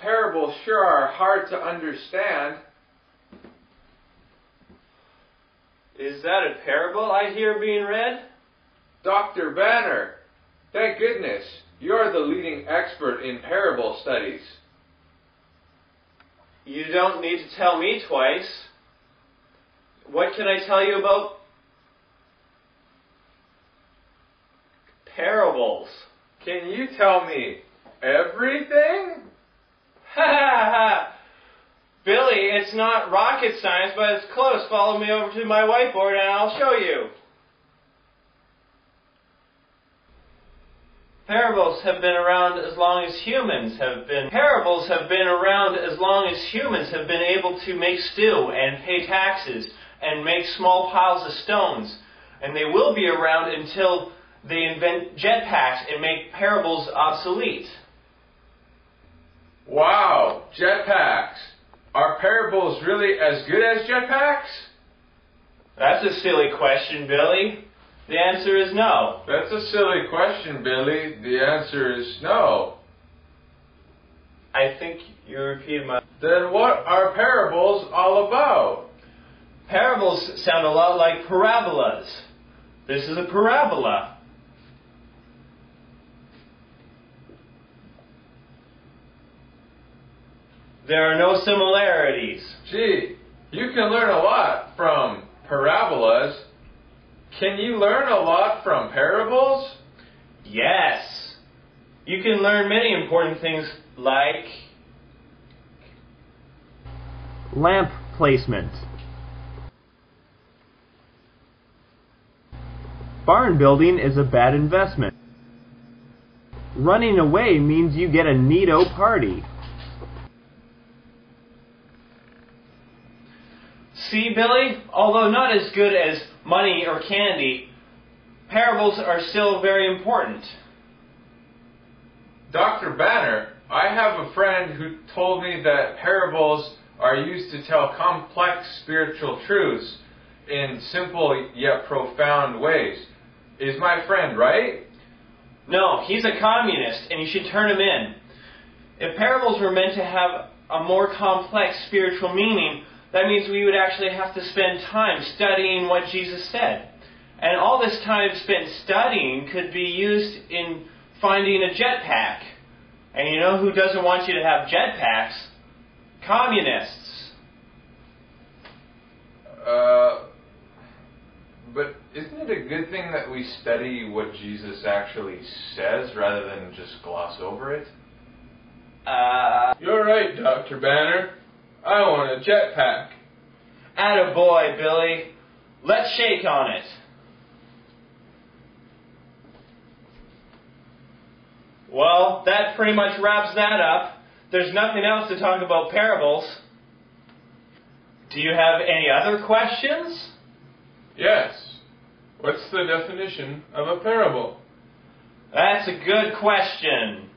parables sure are hard to understand. Is that a parable I hear being read? Dr. Banner, thank goodness, you're the leading expert in parable studies. You don't need to tell me twice. What can I tell you about parables? Can you tell me everything? Ha ha ha! Billy, it's not rocket science, but it's close. Follow me over to my whiteboard and I'll show you. Parables have been around as long as humans have been. Parables have been around as long as humans have been able to make stew and pay taxes and make small piles of stones. And they will be around until they invent jetpacks and make parables obsolete. Wow, jetpacks. Are parables really as good as jetpacks? That's a silly question, Billy. The answer is no. That's a silly question, Billy. The answer is no. I think you repeated my... Then what are parables all about? Parables sound a lot like parabolas. This is a parabola. There are no similarities. Gee, you can learn a lot from parabolas. Can you learn a lot from parables? Yes. You can learn many important things like lamp placement. Barn building is a bad investment. Running away means you get a neato party. See, Billy, although not as good as money or candy, parables are still very important. Dr. Banner, I have a friend who told me that parables are used to tell complex spiritual truths in simple yet profound ways. Is my friend right? No, he's a communist, and you should turn him in. If parables were meant to have a more complex spiritual meaning, that means we would actually have to spend time studying what Jesus said. And all this time spent studying could be used in finding a jetpack. And you know who doesn't want you to have jetpacks? Communists. But isn't it a good thing that we study what Jesus actually says rather than just gloss over it? You're right, Dr. Banner. I want a jetpack. Attaboy, Billy. Let's shake on it. Well, that pretty much wraps that up. There's nothing else to talk about parables. Do you have any other questions? Yes. What's the definition of a parable? That's a good question.